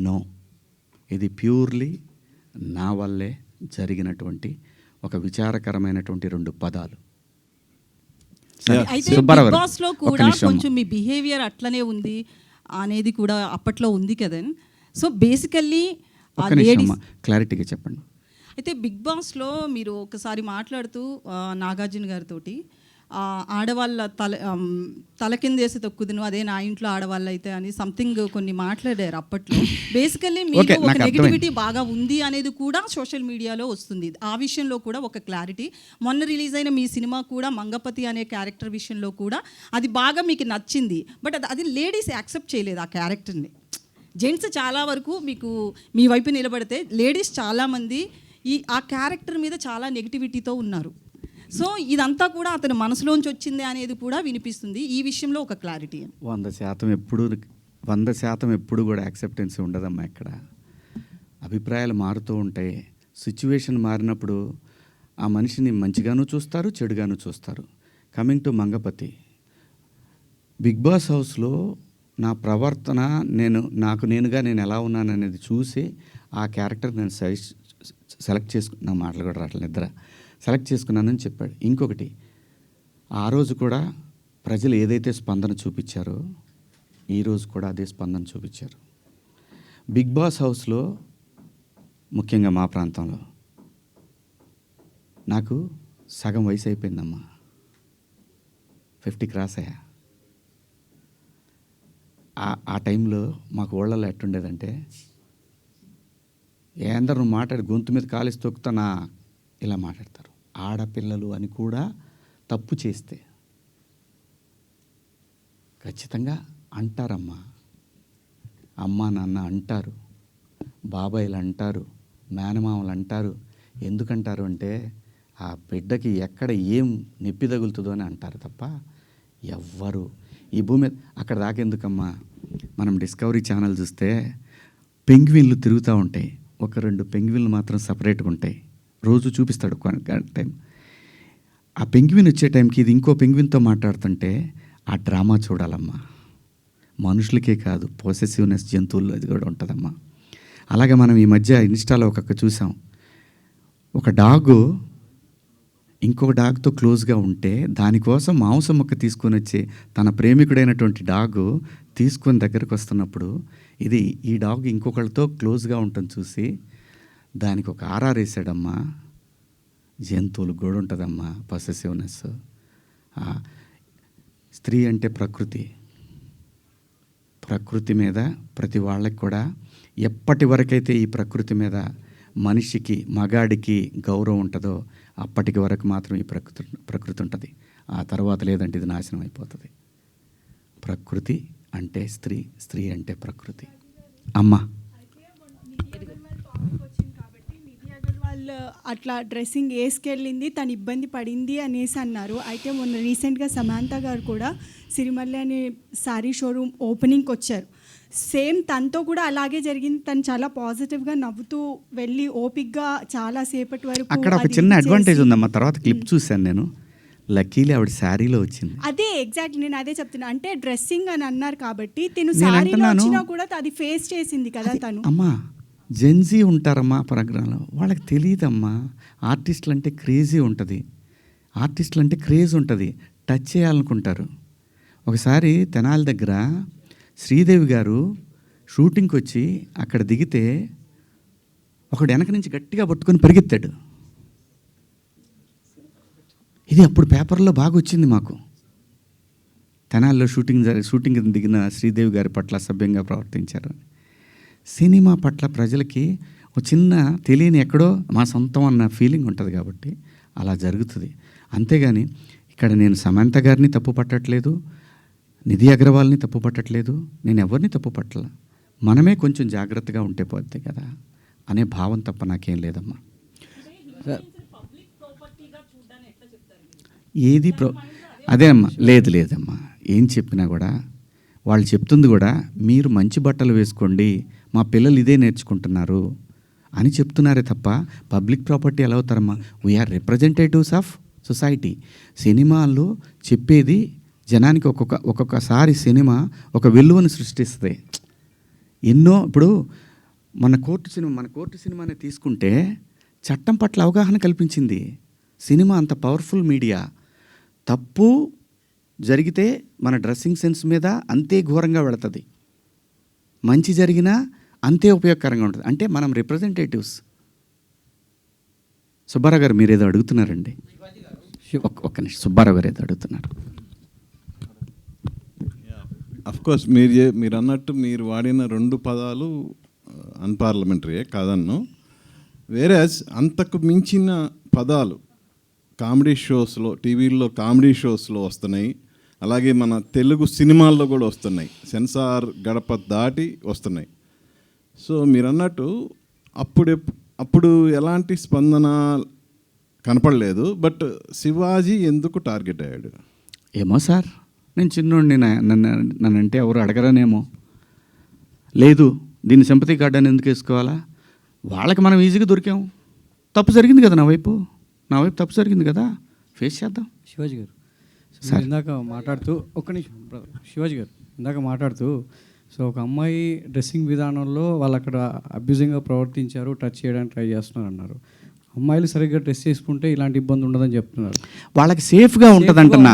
No, ఇది purely నా వల్లే జరిగినటువంటి ఒక విచారకరమైనటువంటి 2 పదాలు. అయితే బిగ్ బాస్ లో కూడా కొంచెం మీ బిహేవియర్ అట్లనే ఉంది అనేది కూడా అప్పట్లో ఉంది కదా. సో బేసికల్లీ క్లారిటీగా చెప్పండి. అయితే బిగ్ బాస్లో మీరు ఒకసారి మాట్లాడుతూ నాగార్జున గారితో ఆడవాళ్ళ తల కిందేసి తొక్కుదును అదే నా ఇంట్లో ఆడవాళ్ళు అయితే అని సంథింగ్ కొన్ని మాట్లాడారు అప్పట్లో. బేసికల్లీ మీకు ఒక నెగిటివిటీ బాగా ఉంది అనేది కూడా సోషల్ మీడియాలో వస్తుంది. ఆ విషయంలో కూడా ఒక క్లారిటీ. మొన్న రిలీజ్ అయిన మీ సినిమా కూడా మంగపతి అనే క్యారెక్టర్ విషయంలో కూడా అది బాగా మీకు నచ్చింది, బట్ అది లేడీస్ యాక్సెప్ట్ చేయలేదు ఆ క్యారెక్టర్ని. జెంట్స్ చాలా వరకు మీకు మీ వైపు నిలబడితే లేడీస్ చాలామంది ఆ క్యారెక్టర్ మీద చాలా నెగిటివిటీతో ఉన్నారు. సో ఇదంతా కూడా అతని మనసులోంచి వచ్చింది అనేది కూడా వినిపిస్తుంది. ఈ విషయంలో ఒక క్లారిటీ. 100% ఎప్పుడు కూడా యాక్సెప్టెన్స్ ఉండదమ్మా. ఇక్కడ అభిప్రాయాలు మారుతూ ఉంటాయి. సిచ్యువేషన్ మారినప్పుడు ఆ మనిషిని మంచిగాను చూస్తారు, చెడుగాను చూస్తారు. Coming to Mangapathi, Bigg Boss హౌస్లో నా ప్రవర్తన నాకు నేనుగా నేను ఎలా ఉన్నాను అనేది చూసి ఆ క్యారెక్టర్ నేను సెలెక్ట్ చేసుకున్న మాటలు కూడా రావట్లేదు, నిద్ర సెలెక్ట్ చేసుకున్నానని చెప్పాడు. ఇంకొకటి, ఆ రోజు కూడా ప్రజలు ఏదైతే స్పందన చూపించారో ఈరోజు కూడా అదే స్పందన చూపించారు. బిగ్ బాస్ హౌస్లో ముఖ్యంగా మా ప్రాంతంలో నాకు సగం వయసు అయిపోయిందమ్మా, 50 క్రాస్ అయ్యా. ఆ టైంలో మాకు ఊళ్ళలో ఎట్టుండేదంటే, అందరూ మాట్లాడి గొంతు మీద కాలేసి తొక్కుతానా ఇలా మాట్లాడతారు. ఆడపిల్లలు అని కూడా తప్పు చేస్తే ఖచ్చితంగా అంటారమ్మా, అమ్మా నాన్న అంటారు, బాబాయిలు అంటారు, మేనమామలు అంటారు. ఎందుకంటారు అంటే ఆ బిడ్డకి ఎక్కడ ఏం నొప్పి తగులుతుందో అని అంటారు తప్ప ఎవ్వరు ఈ భూమి అక్కడ దాకెందుకమ్మా. మనం డిస్కవరీ ఛానల్ చూస్తే పెంగ్విన్లు తిరుగుతూ ఉంటాయి, 1-2 పెంగ్విన్లు మాత్రం సపరేట్గా ఉంటాయి. రోజు చూపిస్తాడు టైం. ఆ పెంగ్విన్ వచ్చే టైంకి ఇది ఇంకో పెంగ్విన్తో మాట్లాడుతుంటే ఆ డ్రామా చూడాలమ్మా. మనుషులకే కాదు, పొసెసివ్నెస్ జంతువుల్లో అది కూడా ఉంటుందమ్మా. అలాగే మనం ఈ మధ్య ఇన్స్టాలో చూసాం, ఒక డాగు ఇంకొక డాగ్తో క్లోజ్గా ఉంటే దానికోసం మాంసం ముక్క తీసుకొని వచ్చి తన ప్రేమికుడైనటువంటి డాగు తీసుకొని దగ్గరకు వస్తున్నప్పుడు ఈ డాగ్ ఇంకొకళ్ళతో క్లోజ్గా ఉంటుంది చూసి దానికి ఒక ఆర్ఆర్ వేసాడమ్మా. జంతువులు కూడా ఉంటుందమ్మా పొసెసివ్నెస్. స్త్రీ అంటే ప్రకృతి మీద ప్రతి వాళ్ళకి కూడా ఎప్పటి వరకైతే ఈ ప్రకృతి మీద మనిషికి మగాడికి గౌరవం ఉంటుందో అప్పటికి వరకు మాత్రం ఈ ప్రకృతి ఉంటుంది. ఆ తర్వాత లేదంటే ఇది నాశనం అయిపోతుంది. ప్రకృతి అంటే స్త్రీ అంటే ప్రకృతి. అమ్మ అట్లా డ్రెస్సింగ్ వేసుకెళ్ళింది, తను ఇబ్బంది పడింది అనేసి అన్నారు. అయితే మొన్న రీసెంట్గా సమాంత గారు కూడా సిరిమల్లి అనే శారీ షోరూమ్ ఓపెనింగ్కి వచ్చారు. సేమ్ తనతో కూడా అలాగే జరిగింది. తను చాలా పాజిటివ్గా నవ్వుతూ వెళ్ళి ఓపిక్గా చాలా సేపటి వరకు. అక్కడ ఒక చిన్న అడ్వాంటేజ్ ఉందమ్మా, తర్వాత క్లిప్ చూశాను నేను, లక్కీలీ ఆవిడ శారీలో వచ్చింది. అదే ఎగ్జాక్ట్లీ నేను అదే చెప్తున్నా. అంటే డ్రెస్సింగ్ అని అన్నారు కాబట్టి తిను శారీలో వచ్చినా కూడా అది ఫేస్ చేసింది కదా తను. అమ్మా జెన్జీ ఉంటారమ్మా ప్రోగ్రాంలో, వాళ్ళకి తెలియదమ్మా. ఆర్టిస్టులు అంటే క్రేజీ ఉంటుంది, టచ్ చేయాలనుకుంటారు. ఒకసారి తెనాలి దగ్గర శ్రీదేవి గారు షూటింగ్కి వచ్చి అక్కడ దిగితే ఒకడు వెనక నుంచి గట్టిగా పట్టుకొని పరిగెత్తాడు. ఇది అప్పుడు పేపర్లో బాగా వచ్చింది మాకు. తెనాలిలో షూటింగ్ దిగిన శ్రీదేవి గారి పట్ల అసభ్యంగా ప్రవర్తించారు. సినిమా పట్ల ప్రజలకి ఒక చిన్న తెలియని ఎక్కడో మా సొంతం అన్న ఫీలింగ్ ఉంటుంది కాబట్టి అలా జరుగుతుంది. అంతేగాని ఇక్కడ నేను సమంత గారిని తప్పు పట్టట్లేదు, నిధి అగర్వాల్ని తప్పు పట్టట్లేదు, నేను ఎవరిని తప్పు పట్టల. మనమే కొంచెం జాగ్రత్తగా ఉంటే పోద్ది కదా అనే భావం తప్ప నాకేం లేదమ్మా. ఏది అదే అమ్మా, లేదమ్మా. ఏం చెప్పినా కూడా వాళ్ళు చెప్తుంది కూడా మీరు మంచి బట్టలు వేసుకోండి, మా పిల్లలు ఇదే నేర్చుకుంటున్నారు అని చెప్తున్నారే తప్ప పబ్లిక్ ప్రాపర్టీ ఎలా అవుతారమ్మా? We are representatives of society. సినిమాల్లో చెప్పేది జనానికి ఒక్కొక్కసారి సినిమా ఒక విలువను సృష్టిస్తుంది. ఇప్పుడు మన కోర్టు సినిమాని తీసుకుంటే చట్టం పట్ల అవగాహన కల్పించింది. సినిమా అంత పవర్ఫుల్ మీడియా. తప్పు జరిగితే మన డ్రెస్సింగ్ సెన్స్ మీద అంతే ఘోరంగా వెళుతుంది, మంచి జరిగినా అంతే ఉపయోగకరంగా ఉంటుంది. అంటే మనం రిప్రజెంటేటివ్స్. సుబ్బారావు గారు మీరేదో అడుగుతున్నారండి. ఒక్క నిమిషం, సుబ్బారావు గారు ఏదో అడుగుతున్నారు. అఫ్కోర్స్ మీరు అన్నట్టు మీరు వాడిన 2 పదాలు అన్పార్లమెంటరీయే కాదన్ను. వేరేస్ అంతకు మించిన పదాలు కామెడీ షోస్లో, టీవీల్లో కామెడీ షోస్లో వస్తున్నాయి. అలాగే మన తెలుగు సినిమాల్లో కూడా వస్తున్నాయి, సెన్సార్ గడప దాటి వస్తున్నాయి. సో మీరు అన్నట్టు అప్పుడు ఎలాంటి స్పందన కనపడలేదు. బట్ శివాజీ ఎందుకు టార్గెట్ అయ్యాడు? ఏమో సార్, నేను చిన్నోడిని, నన్నంటే ఎవరు అడగరనేమో. లేదు దీన్ని సింపతి కార్డ్ అని ఎందుకు వేసుకోవాలా? వాళ్ళకి మనం ఈజీగా దొరికాము. తప్పు జరిగింది కదా, నా వైపు తప్పు జరిగింది కదా, ఫేస్ చేద్దాం. శివాజీ గారు మీరు ఇందాక మాట్లాడుతూ ఒక్క నిమిషం బ్రదర్, శివాజీ గారు ఇందాక మాట్లాడుతూ సో ఒక అమ్మాయి డ్రెస్సింగ్ విధానంలో వాళ్ళు అక్కడ అబ్యూజింగ్గా ప్రవర్తించారు, టచ్ చేయడానికి ట్రై చేస్తున్నారు అన్నారు. అమ్మాయిలు సరిగ్గా డ్రెస్ చేసుకుంటే ఇలాంటి ఇబ్బంది ఉండదని చెప్తున్నారు. వాళ్ళకి సేఫ్గా ఉంటుంది అంటున్నా.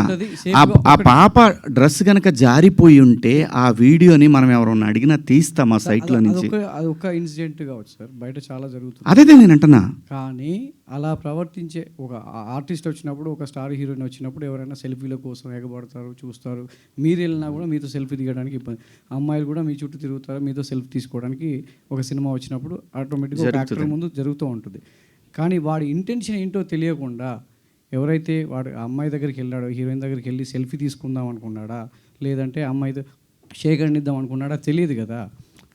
ఆ పాప డ్రెస్ కనుక జారిపోయి ఉంటే ఆ వీడియోని మనం ఎవరన్నా అడిగినా తీస్తాం ఆ సైట్లో నుంచి. అది ఒక ఇన్సిడెంట్ కావచ్చు సార్, బయట చాలా జరుగుతుంది. అదే నేను అంటున్నా. కానీ అలా ప్రవర్తించే ఒక ఆర్టిస్ట్ వచ్చినప్పుడు, ఒక స్టార్ హీరోయిన్ వచ్చినప్పుడు ఎవరైనా సెల్ఫీల కోసం ఎగబడతారు, చూస్తారు. మీరు వెళ్ళినా కూడా మీతో సెల్ఫీ దిగడానికి ఇబ్బంది. అమ్మాయిలు కూడా మీ చుట్టూ తిరుగుతారు, మీతో సెల్ఫీ తీసుకోవడానికి. ఒక సినిమా వచ్చినప్పుడు ఆటోమేటిక్గా యాక్టర్ ముందు జరుగుతూ ఉంటుంది. కానీ వాడి ఇంటెన్షన్ ఏంటో తెలియకుండా ఎవరైతే వాడు ఆ అమ్మాయి దగ్గరికి వెళ్ళాడో, హీరోయిన్ దగ్గరికి వెళ్ళి సెల్ఫీ తీసుకుందాం అనుకున్నాడా, లేదంటే అమ్మాయితో షేక్ అండిద్దాం అనుకున్నాడా తెలియదు కదా.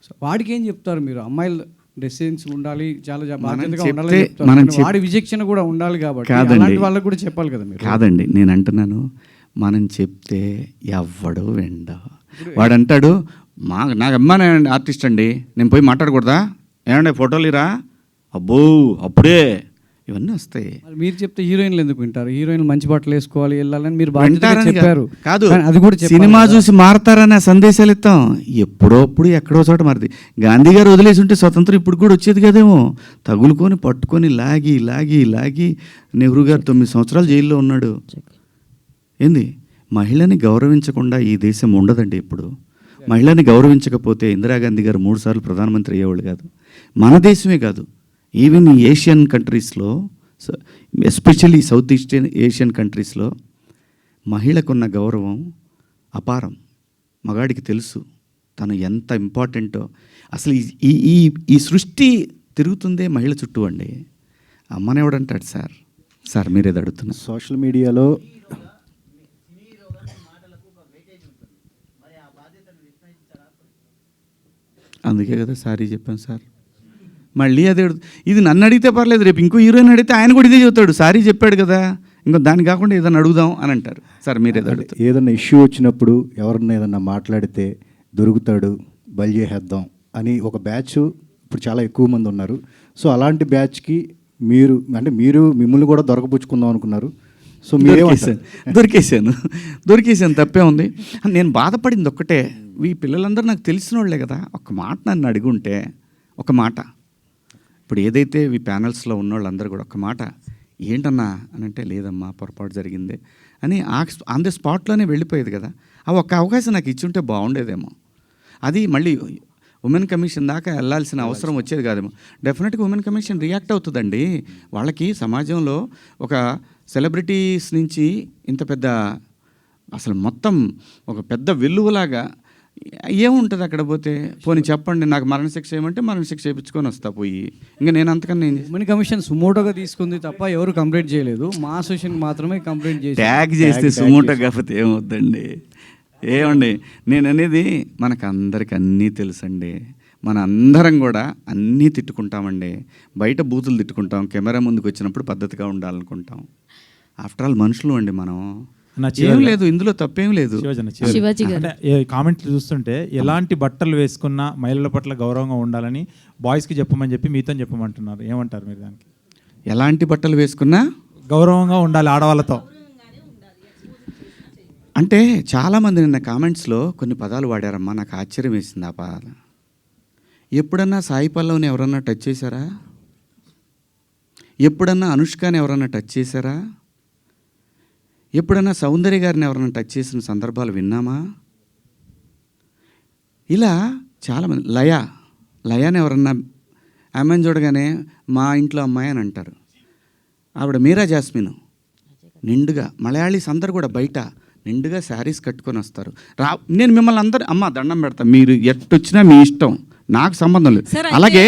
సో వాడికి ఏం చెప్తారు మీరు? అమ్మాయిలు డ్రెస్సింగ్స్ ఉండాలి, చాలా బాధ్యతగా ఉండాలి చెప్తారు. వాడి విచక్షణ కూడా ఉండాలి కాబట్టి అలాంటి వాళ్ళకి కూడా చెప్పాలి కదా మీరు. కాదండి, నేను అంటున్నాను, మనం చెప్తే ఎవ్వడు వెండ. వాడు అంటాడు, నాకు అమ్మాయి ఆర్టిస్ట్ అండి, నేను పోయి మాట్లాడకూడదా? ఏమంటే ఫోటోలు ఇరా, అబ్బో అప్పుడే ఇవన్నీ వస్తాయి. మీరు చెప్తే హీరోయిన్లు ఎందుకు వింటారు? హీరోయిన్లు మంచి బట్టలు వేసుకోవాలి, వెళ్ళాలని మీరు చెప్పారు. కాదు, అది కూడా సినిమా చూసి మారతారనే సందేశాలు ఇస్తాం. ఎప్పుడోప్పుడు ఎక్కడో చోట మారుది. గాంధీ గారు వదిలేసి ఉంటే స్వతంత్రం ఇప్పుడు కూడా వచ్చేది కదేమో. తగులుకొని పట్టుకొని లాగి లాగి లాగి నెహ్రూ గారు 9 సంవత్సరాలు జైల్లో ఉన్నాడు. ఏంది, మహిళని గౌరవించకుండా ఈ దేశం ఉండదండి. ఇప్పుడు మహిళని గౌరవించకపోతే ఇందిరాగాంధీ గారు 3 సార్లు ప్రధానమంత్రి అయ్యేవాళ్ళు కాదు. మన దేశమే కాదు, ఈవెన్ ఈ ఏషియన్ కంట్రీస్లో, ఎస్పెషల్లీ సౌత్ ఈస్ట్ ఏషియన్ కంట్రీస్లో మహిళకున్న గౌరవం అపారం. మగాడికి తెలుసు తను ఎంత ఇంపార్టెంటో. అసలు ఈ సృష్టి తిరుగుతుందే మహిళ చుట్టూ అండి. అమ్మనేవాడంటాడు సార్ మీరేది అడుగుతున్నారు. సోషల్ మీడియాలో అందుకే కదా సారీ చెప్పాను సార్. మళ్ళీ అదే ఇది నన్ను అడిగితే పర్లేదు, రేపు ఇంకో హీరోయిన్ అడిగితే ఆయన కూడా ఇదే చెబుతాడు, సారీ చెప్పాడు కదా, ఇంకో దాన్ని కాకుండా ఏదైనా అడుగుదాం అని అంటారు. సార్ మీరు ఏదన్నా ఇష్యూ వచ్చినప్పుడు ఎవరన్నా ఏదన్నా మాట్లాడితే దొరుకుతాడు, బలి చేసేద్దాం అని ఒక బ్యాచ్ ఇప్పుడు చాలా ఎక్కువ మంది ఉన్నారు. సో అలాంటి బ్యాచ్కి మీరు మిమ్మల్ని కూడా దొరకపుచ్చుకుందాం అనుకున్నారు. సో దొరికేసాను తప్పే ఉంది. నేను బాధపడింది ఒక్కటే, ఈ పిల్లలందరూ నాకు తెలిసిన వాళ్ళే కదా. ఒక మాట నన్ను అడుగుంటే, ఒక మాట, ఇప్పుడు ఏదైతే ఈ ప్యానల్స్లో ఉన్న వాళ్ళందరూ కూడా ఒక మాట ఏంటన్నా అని అంటే, లేదమ్మా పొరపాటు జరిగింది అని ఆన్ ది స్పాట్లోనే వెళ్ళిపోయేది కదా. ఆ ఒక్క అవకాశం నాకు ఇచ్చి ఉంటే బాగుండేదేమో. అది మళ్ళీ ఉమెన్ కమిషన్ దాకా వెళ్ళాల్సిన అవసరం వచ్చేది కాదేమో. డెఫినెట్గా ఉమెన్ కమిషన్ రియాక్ట్ అవుతుందండి. వాళ్ళకి సమాజంలో ఒక సెలబ్రిటీస్ నుంచి ఇంత పెద్ద, అసలు మొత్తం ఒక పెద్ద వెల్లువలాగా ఏముంటుంది అక్కడ పోతే. పోనీ చెప్పండి, నాకు మరణశిక్ష ఏమంటే మరణశిక్ష చేయించుకొని వస్తా పోయి. ఇంకా నేను అంతకన్నా ఉమెన్ కమిషన్ సుమోటోగా తీసుకుంది తప్ప ఎవరు కంప్లైంట్ చేయలేదు. మా అసోసియేషన్ మాత్రమే కంప్లైంట్ చేసి ట్యాగ్ చేస్తే సుమోటో కాకపోతే ఏమవుద్దండి. ఏమండి నేను అనేది, మనకు అందరికి అన్నీ తెలుసండి. మన అందరం కూడా అన్నీ తిట్టుకుంటామండి. బయట బూతులు తిట్టుకుంటాం, కెమెరా ముందుకు వచ్చినప్పుడు పద్ధతిగా ఉండాలనుకుంటాం. ఆఫ్టర్ ఆల్ మనుషులు అండి మనం. ఏం లేదు ఇందులో, తప్పేం లేదు. కామెంట్లు చూస్తుంటే ఎలాంటి బట్టలు వేసుకున్నా మహిళల పట్ల గౌరవంగా ఉండాలని బాయ్స్కి చెప్పమని చెప్పి మీతో చెప్పమంటున్నారు. ఏమంటారు మీరు దానికి? ఎలాంటి బట్టలు వేసుకున్నా గౌరవంగా ఉండాలి ఆడవాళ్ళతో అంటే చాలామంది నిన్న కామెంట్స్లో కొన్ని పదాలు వాడారమ్మా, నాకు ఆశ్చర్యం వేసింది ఆ పదాలు. ఎప్పుడన్నా సాయి పల్లవిని ఎవరన్నా టచ్ చేశారా? ఎప్పుడన్నా అనుష్కని ఎవరన్నా టచ్ చేశారా? ఎప్పుడన్నా సౌందర్య గారిని ఎవరన్నా టచ్ చేసిన సందర్భాలు విన్నామా? ఇలా చాలామంది లయాని ఎవరన్నా ఆమెను చూడగానే మా ఇంట్లో అమ్మాయి అని అంటారు. ఆవిడ మీరా జాస్మిన్ నిండుగా, మలయాళీస్ అందరు కూడా బయట నిండుగా శారీస్ కట్టుకొని వస్తారు. నేను మిమ్మల్ని అందరూ అమ్మ దండం పెడతా, మీరు ఎట్టొచ్చినా మీ ఇష్టం, నాకు సంబంధం లేదు. సరే, అయితే అలాగే